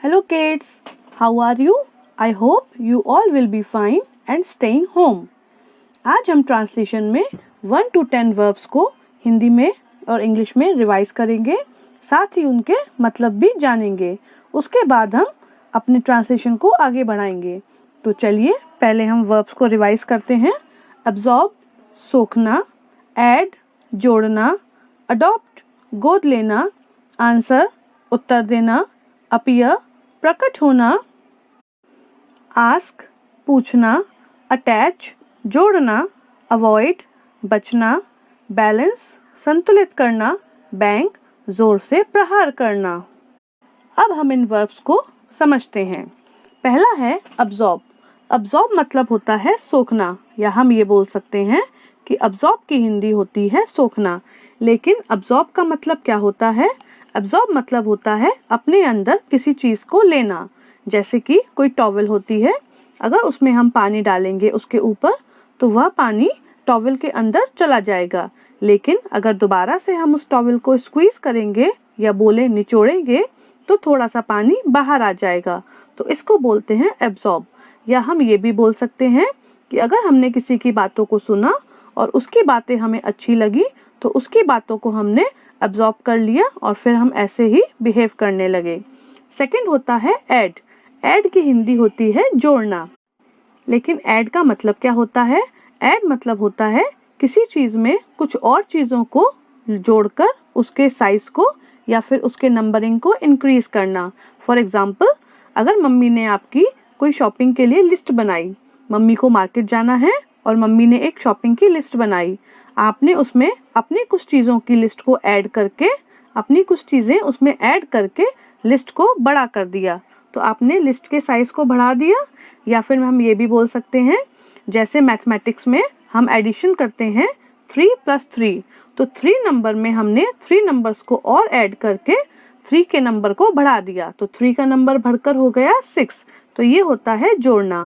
Hello kids, how are you? I hope you all will be fine and staying home. आज हम translation में 1 to 10 verbs को हिंदी में और इंग्लिश में रिवाइज करेंगे, साथ ही उनके मतलब भी जानेंगे। उसके बाद हम अपने ट्रांसलेशन को आगे बढ़ाएंगे। तो चलिए पहले हम वर्ब्स को रिवाइज करते हैं। अब्सॉर्ब सोखना, ऐड जोड़ना, अडॉप्ट गोद लेना, आंसर उत्तर देना, अपीयर प्रकट होना, आस्क पूछना, अटैच जोड़ना, अवॉइड बचना, बैलेंस संतुलित करना, बैंक जोर से प्रहार करना। अब हम इन वर्ब्स को समझते हैं। पहला है अब्सॉर्ब। अब्सॉर्ब मतलब होता है सोखना, या हम ये बोल सकते हैं कि अब्सॉर्ब की हिंदी होती है सोखना। लेकिन अब्सॉर्ब का मतलब क्या होता है? अब्सॉर्ब मतलब होता है अपने अंदर किसी चीज को लेना। जैसे कि कोई टॉवल होती है, अगर उसमें हम पानी डालेंगे उसके ऊपर तो वह पानी टॉवल के अंदर चला जाएगा, लेकिन अगर दोबारा से हम उस टॉवल को स्क्वीज करेंगे या बोले निचोड़ेंगे तो थोड़ा सा पानी बाहर आ जाएगा। तो इसको बोलते हैं एब्सॉर्ब। या हम ये भी बोल सकते हैं कि अगर हमने किसी की बातों को सुना और उसकी बातें हमें अच्छी लगी तो उसकी बातों को हमने एब्सॉर्ब कर लिया और फिर हम ऐसे ही बिहेव करने लगे। सेकंड होता है ऐड। ऐड की हिंदी होती है जोड़ना। लेकिन ऐड का मतलब क्या होता है? ऐड मतलब होता है किसी चीज में कुछ और चीजों को जोड़कर उसके साइज को या फिर उसके नंबरिंग को इंक्रीज करना। फॉर एग्जाम्पल, अगर मम्मी ने आपकी कोई शॉपिंग के लिए लिस्ट बनाई, मम्मी को मार्केट जाना है और मम्मी ने एक शॉपिंग की लिस्ट बनाई, आपने उसमें अपनी कुछ चीजों की लिस्ट को ऐड करके, अपनी कुछ चीजें उसमें ऐड करके लिस्ट को बड़ा कर दिया, तो आपने लिस्ट के साइज को बढ़ा दिया। या फिर हम ये भी बोल सकते हैं, जैसे मैथमेटिक्स में हम एडिशन करते हैं 3 + 3, तो 3 नंबर में हमने 3 नंबर्स को और ऐड करके 3 के नंबर को बढ़ा दिया, तो 3 का नंबर बढ़कर हो गया 6। तो ये होता है जोड़ना।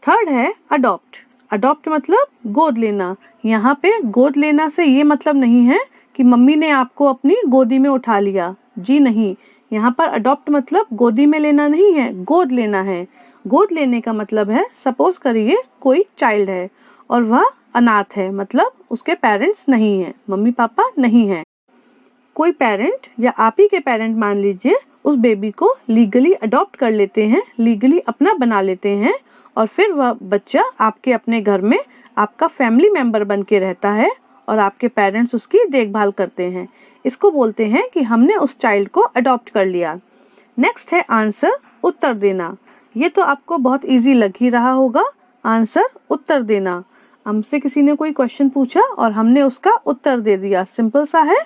थर्ड है अडॉप्ट। अडॉप्ट मतलब गोद लेना। यहाँ पे गोद लेना से ये मतलब नहीं है कि मम्मी ने आपको अपनी गोदी में उठा लिया, जी नहीं। यहाँ पर अडॉप्ट मतलब गोदी में लेना नहीं है, गोद लेना है। गोद लेने का मतलब है, सपोज करिए कोई चाइल्ड है और वह अनाथ है, मतलब उसके पेरेंट्स नहीं है, मम्मी पापा नहीं है। कोई पेरेंट या आप ही के पेरेंट मान लीजिए उस बेबी को लीगली अडॉप्ट कर लेते हैं, लीगली अपना बना लेते हैं और फिर वह बच्चा आपके अपने घर में आपका फैमिली मेंबर बन के रहता है और आपके पेरेंट्स उसकी देखभाल करते हैं। इसको बोलते हैं कि हमने उस चाइल्ड को अडॉप्ट कर लिया। नेक्स्ट है आंसर, उत्तर देना। ये तो आपको बहुत इजी लग ही रहा होगा, आंसर उत्तर देना। हमसे किसी ने कोई क्वेश्चन पूछा और हमने उसका उत्तर दे दिया, सिंपल सा है।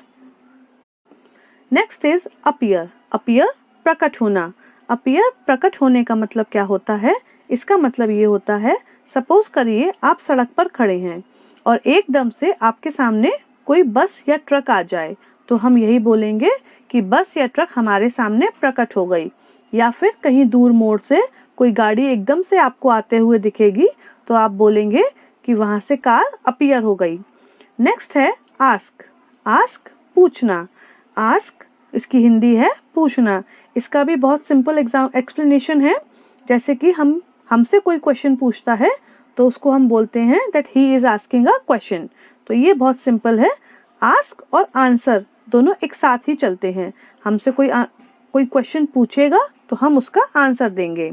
Next is appear. अपीयर प्रकट होना। अपीयर प्रकट होने का मतलब क्या होता है? इसका मतलब ये होता है, सपोज करिए आप सड़क पर खड़े हैं और एकदम से आपके सामने कोई बस या ट्रक आ जाए, तो हम यही बोलेंगे कि बस या ट्रक हमारे सामने प्रकट हो गई। या फिर कहीं दूर मोड़ से कोई गाड़ी एकदम से आपको आते हुए दिखेगी तो आप बोलेंगे कि वहां से कार अपीयर हो गई। नेक्स्ट है आस्क। आस्क पूछना। आस्क इसकी हिंदी है पूछना। इसका भी बहुत सिंपल एक्सप्लेनेशन है। जैसे कि हमसे कोई क्वेश्चन पूछता है तो उसको हम बोलते हैं that he is asking a question. तो ये बहुत सिंपल है। आस्क और आंसर दोनों एक साथ ही चलते हैं। हमसे कोई क्वेश्चन पूछेगा तो हम उसका आंसर देंगे।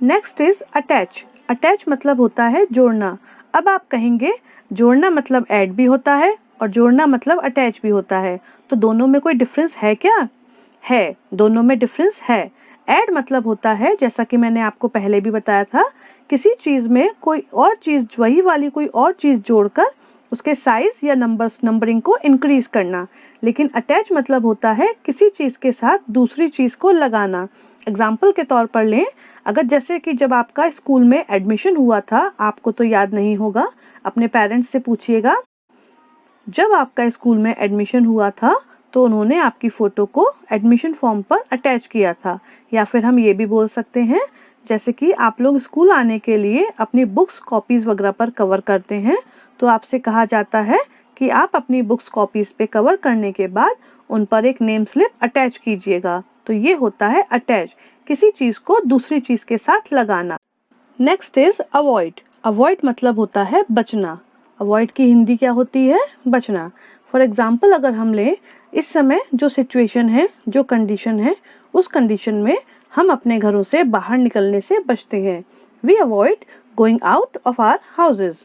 Next is attach. अटैच मतलब होता है जोड़ना। अब आप कहेंगे जोड़ना मतलब ऐड भी होता है और जोड़ना मतलब अटैच भी होता है, तो दोनों में कोई डिफरेंस है क्या? है, दोनों में डिफरेंस है। ऐड मतलब होता है, जैसा कि मैंने आपको पहले भी बताया था, किसी चीज में कोई और चीज, वही वाली कोई और चीज जोड़कर उसके साइज या नंबरिंग को इंक्रीज करना। लेकिन अटैच मतलब होता है किसी चीज के साथ दूसरी चीज को लगाना। एग्जाम्पल के तौर पर लें, अगर जैसे कि जब आपका स्कूल में एडमिशन हुआ था, आपको तो याद नहीं होगा, अपने पेरेंट्स से पूछिएगा, जब आपका स्कूल में एडमिशन हुआ था तो उन्होंने आपकी फोटो को एडमिशन फॉर्म पर अटैच किया था। या फिर हम ये भी बोल सकते हैं, जैसे कि आप लोग स्कूल आने के लिए अपनी बुक्स कॉपीज वगैरह पर कवर करते हैं, तो आपसे कहा जाता है कि आप अपनी बुक्स कॉपीज पे कवर करने के बाद उन पर एक नेम स्लिप अटैच कीजिएगा। तो ये होता है अटैच, किसी चीज को दूसरी चीज के साथ लगाना। Next is avoid. अवॉइड मतलब होता है बचना। अवॉइड की हिंदी क्या होती है? बचना। फॉर एग्जाम्पल अगर हम ले, इस समय जो सिचुएशन है, जो कंडीशन है, उस कंडीशन में हम अपने घरों से बाहर निकलने से बचते हैं। We avoid going out of our houses.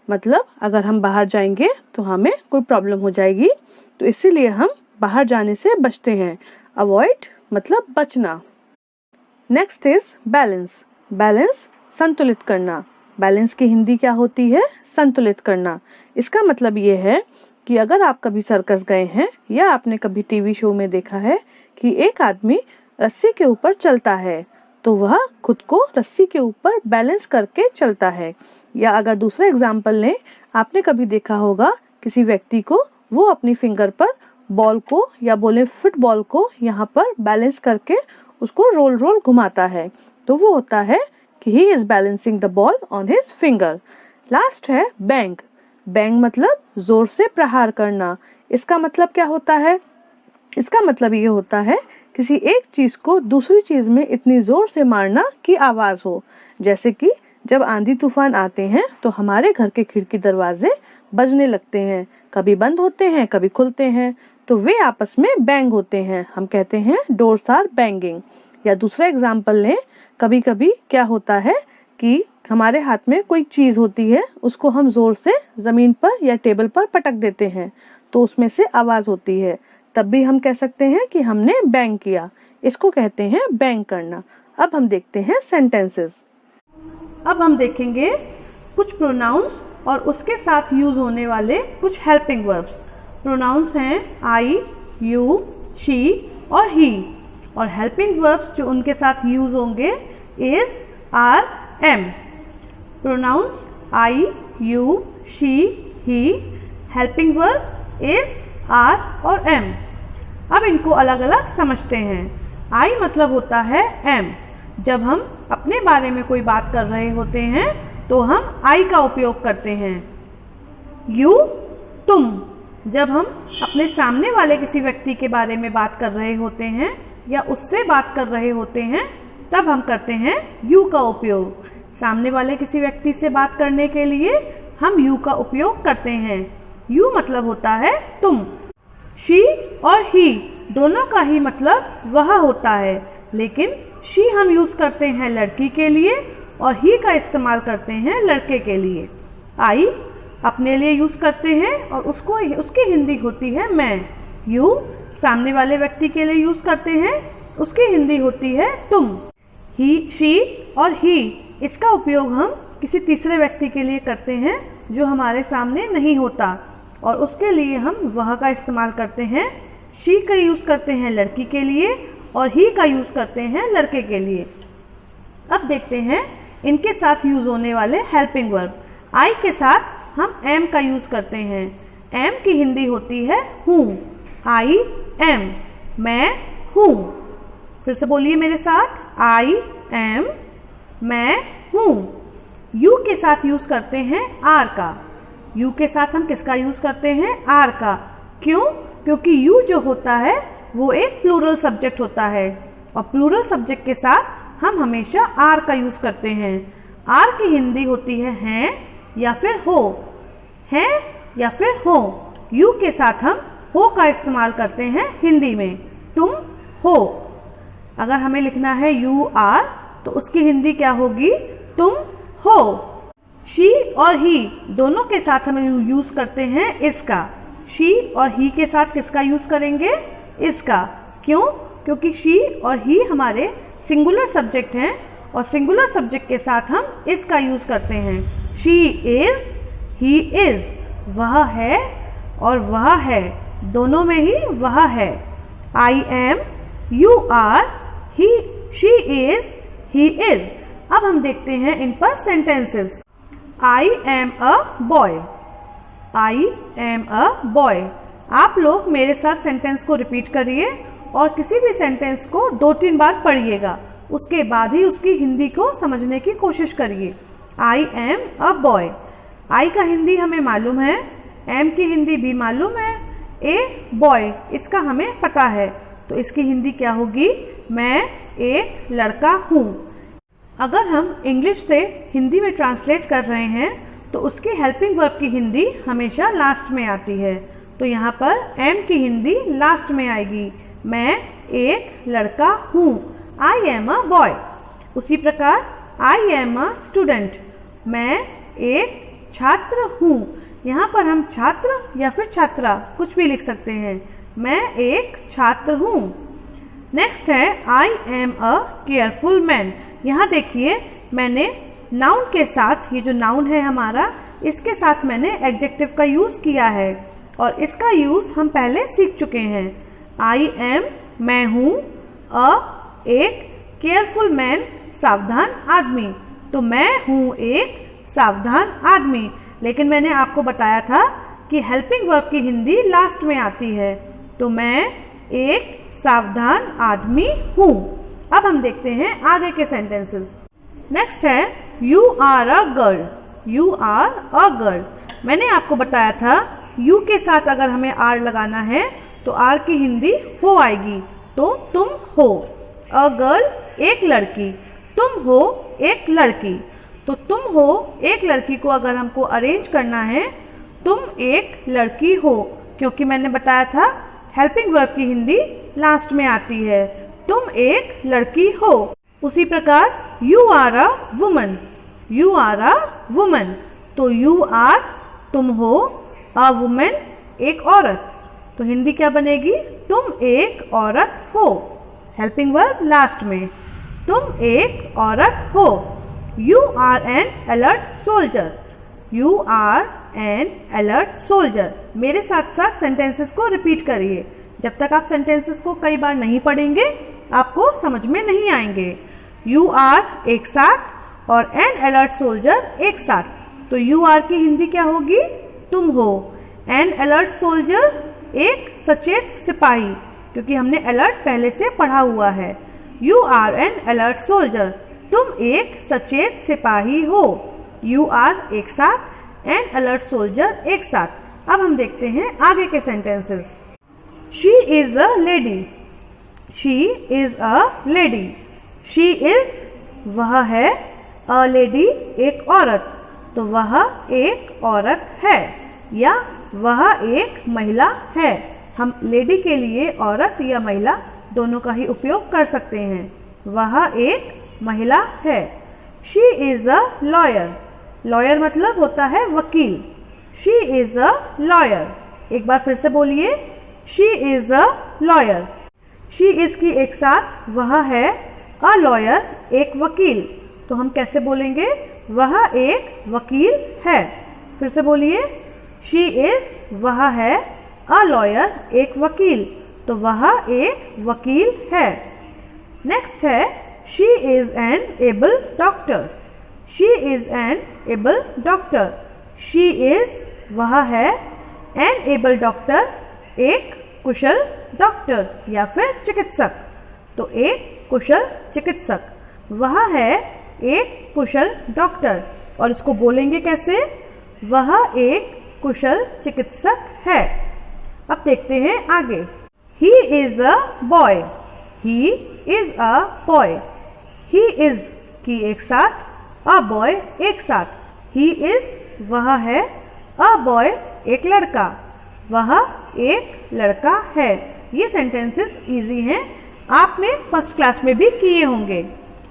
मतलब अगर हम बाहर जाएंगे तो हमें कोई प्रॉब्लम हो जाएगी, तो इसीलिए हम बाहर जाने से बचते हैं। अवॉइड मतलब बचना। Next is balance. बैलेंस संतुलित करना। बैलेंस की हिंदी क्या होती है? संतुलित करना। इसका मतलब ये है कि अगर आप कभी सर्कस गए हैं या आपने कभी टीवी शो में देखा है कि एक आदमी रस्सी के ऊपर चलता है, तो वह खुद को रस्सी के ऊपर बैलेंस करके चलता है। या अगर दूसरा एग्जाम्पल लें, आपने कभी देखा होगा किसी व्यक्ति को, वो अपनी फिंगर पर बॉल को या बोले फुटबॉल को यहाँ पर बैलेंस करके उसको रोल रोल घुमाता है, तो वो होता है कि he is balancing the ball on his finger। Last है बैंग। बैंग मतलब जोर से प्रहार करना। इसका मतलब क्या होता है? इसका मतलब ये होता है किसी एक चीज को दूसरी चीज में इतनी जोर से मारना कि आवाज हो। जैसे कि जब आंधी तूफान आते हैं तो हमारे घर के खिड़की दरवाजे बजने लगते हैं, कभी बंद होते हैं, कभी खुलते हैं, तो वे आपस में बैंग होते हैं। हम कहते हैं डोर्स आर बैंगिंग। या दूसरा एग्जाम्पल लें, कभी कभी क्या होता है कि हमारे हाथ में कोई चीज होती है, उसको हम जोर से जमीन पर या टेबल पर पटक देते हैं, तो उसमें से आवाज होती है, तब भी हम कह सकते हैं कि हमने बैंग किया। इसको कहते हैं बैंग करना। अब हम देखते हैं सेंटेंसेस। अब हम देखेंगे कुछ प्रोनाउंस और उसके साथ यूज होने वाले कुछ हेल्पिंग वर्ब्स। प्रोनाउंस हैं आई, यू, शी और ही, और हेल्पिंग वर्ब्स जो उनके साथ यूज होंगे is, are, am. Pronouns I, you, she, he, helping verb is, are और एम। अब इनको अलग अलग समझते हैं। आई मतलब होता है एम। जब हम अपने बारे में कोई बात कर रहे होते हैं तो हम आई का उपयोग करते हैं। यू, तुम। जब हम अपने सामने वाले किसी व्यक्ति के बारे में बात कर रहे होते हैं या उससे बात कर रहे होते हैं, तब हम करते हैं यू का उपयोग। सामने वाले किसी व्यक्ति से बात करने के लिए हम यू का उपयोग करते हैं। यू मतलब होता है तुम। शी और ही दोनों का ही मतलब वह होता है, लेकिन शी हम यूज करते हैं लड़की के लिए और ही का इस्तेमाल करते हैं लड़के के लिए। आई अपने लिए यूज करते हैं और उसकी हिंदी होती है मैं। यू सामने वाले व्यक्ति के लिए यूज करते हैं, उसकी हिंदी होती है तुम। ही, शी और ही, इसका उपयोग हम किसी तीसरे व्यक्ति के लिए करते हैं जो हमारे सामने नहीं होता, और उसके लिए हम वह का इस्तेमाल करते हैं। शी का यूज करते हैं लड़की के लिए और ही का यूज करते हैं लड़के के लिए। अब देखते हैं इनके साथ यूज होने वाले हेल्पिंग वर्ब। आई के साथ हम एम का यूज करते हैं। एम की हिंदी होती है हूँ। आई एम, मैं हूँ। फिर से बोलिए मेरे साथ, आई एम, मैं हूँ। यू के साथ यूज करते हैं आर का। यू के साथ हम किसका यूज करते हैं? आर का। क्यों? क्योंकि यू जो होता है वो एक प्लूरल सब्जेक्ट होता है, और प्लूरल सब्जेक्ट के साथ हम हमेशा आर का यूज करते हैं। आर की हिंदी होती है हैं या फिर हो। हैं या फिर हो। यू के साथ हम हो का इस्तेमाल करते हैं हिंदी में। तुम हो। अगर हमें लिखना है यू आर, तो उसकी हिंदी क्या होगी? तुम हो। शी और ही दोनों के साथ हम यूज करते हैं इसका। शी और ही के साथ किसका यूज करेंगे? इसका। क्यों? क्योंकि शी और ही हमारे सिंगुलर सब्जेक्ट हैं, और सिंगुलर सब्जेक्ट के साथ हम इसका यूज करते हैं। शी इज, ही इज, वह है और वह है, दोनों में ही वह है। I am, you are, he, she is, he is. अब हम देखते हैं इन पर sentences. I am a boy. I am a boy. आप लोग मेरे साथ सेंटेंस को रिपीट करिए और किसी भी सेंटेंस को 2-3 बार पढ़िएगा, उसके बाद ही उसकी हिंदी को समझने की कोशिश करिए। आई एम अ बॉय। आई का हिंदी हमें मालूम है, एम की हिंदी भी मालूम है, ए बॉय इसका हमें पता है, तो इसकी हिंदी क्या होगी? मैं एक लड़का हूँ। अगर हम इंग्लिश से हिंदी में ट्रांसलेट कर रहे हैं तो उसकी हेल्पिंग वर्ब की हिंदी हमेशा लास्ट में आती है। तो यहाँ पर एम की हिंदी लास्ट में आएगी। मैं एक लड़का हूँ, आई एम अ बॉय। उसी प्रकार आई एम अ स्टूडेंट, मैं एक छात्र हूँ। यहाँ पर हम छात्र या फिर छात्रा कुछ भी लिख सकते हैं। मैं एक छात्र हूँ। नेक्स्ट है I am a careful man. यहाँ देखिए मैंने नाउन के साथ, ये जो नाउन है हमारा, इसके साथ मैंने एडजेक्टिव का यूज़ किया है और इसका यूज़ हम पहले सीख चुके हैं। आई एम मैं हूँ, अ एक, केयरफुल मैन सावधान आदमी। तो मैं हूँ एक सावधान आदमी। लेकिन मैंने आपको बताया था कि हेल्पिंग वर्ब की हिंदी लास्ट में आती है। तो मैं एक सावधान आदमी हूँ। अब हम देखते हैं आगे के सेंटेंसेस। नेक्स्ट है you are a girl. You are a girl. मैंने आपको बताया था यू के साथ अगर हमें आर लगाना है तो आर की हिंदी हो आएगी। तो तुम हो। अ गर्ल एक लड़की, तुम हो एक लड़की। तो तुम हो एक लड़की को अगर हमको अरेंज करना है, तुम एक लड़की हो, क्योंकि मैंने बताया था हेल्पिंग वर्ब की हिंदी लास्ट में आती है। तुम एक लड़की हो। उसी प्रकार you are a woman. You are a woman. तो यू आर तुम हो, अ वुमन एक औरत। तो हिंदी क्या बनेगी? तुम एक औरत हो। हेल्पिंग वर्ब लास्ट में। तुम एक औरत हो। You are an alert soldier. You are an alert soldier. मेरे साथ साथ सेंटेंसेस को रिपीट करिए। जब तक आप सेंटेंसेस को कई बार नहीं पढ़ेंगे आपको समझ में नहीं आएंगे। यू आर एक साथ और एन अलर्ट सोल्जर एक साथ। तो यू आर की हिंदी क्या होगी? तुम हो। एन अलर्ट सोल्जर एक सचेत सिपाही, क्योंकि हमने अलर्ट पहले से पढ़ा हुआ है। You are an alert soldier, तुम एक सचेत सिपाही हो। यू आर एक साथ, एन अलर्ट सोल्जर एक साथ। अब हम देखते हैं आगे के sentences. She is a lady. She is a lady. She is वह है, अ लेडी एक औरत। तो वह एक औरत है या वह एक महिला है। हम लेडी के लिए औरत या महिला दोनों का ही उपयोग कर सकते हैं। वह एक महिला है। She is a lawyer. Lawyer मतलब होता है वकील। She is a lawyer. एक बार फिर से बोलिए, she is a lawyer. She is की एक साथ वह है, अ लॉयर एक वकील। तो हम कैसे बोलेंगे? वह एक वकील है। फिर से बोलिए, शी इज वह है, अ लॉयर एक वकील। तो वह एक वकील है। नेक्स्ट है she is an able doctor. She is an able doctor. She is वह है, एन एबल डॉक्टर एक कुशल डॉक्टर या फिर चिकित्सक। तो एक कुशल चिकित्सक। वह है एक कुशल डॉक्टर। और इसको बोलेंगे कैसे? वह एक कुशल चिकित्सक है। अब देखते हैं आगे। ही is a boy. He is a boy. He is की एक साथ, अ बॉय एक साथ। ही इज वह है, अ बॉय एक लड़का। वह एक लड़का है। ये सेंटेंसेस इजी हैं, आपने फर्स्ट क्लास में भी किए होंगे।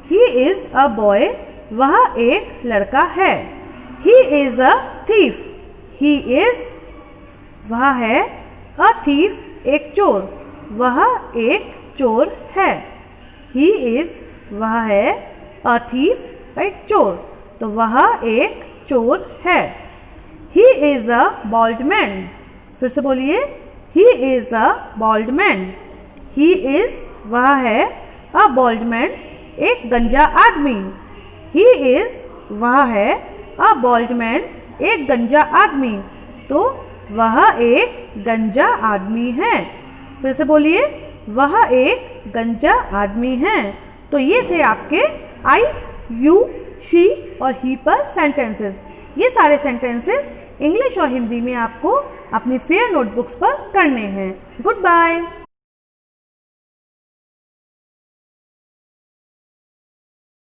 ही इज अ बॉय, वह एक लड़का है। He is a thief. He is वह है, अ थीफ एक चोर। वह एक चोर है। ही इज वह है, अ थीफ एक चोर। तो वह एक चोर है। He is a bold man. फिर से बोलिए, he is a bold man. He is वह है, अ बॉल्ड मैन एक गंजा आदमी। ही इज वह है, अ बॉल्ड मैन एक गंजा आदमी। तो वह एक गंजा आदमी है। फिर से बोलिए, वह एक गंजा आदमी है। तो ये थे आपके आई, यू, शी और ही पर सेंटेंसेस। ये सारे सेंटेंसेस इंग्लिश और हिंदी में आपको अपनी फेयर नोटबुक्स पर करने हैं। Good bye.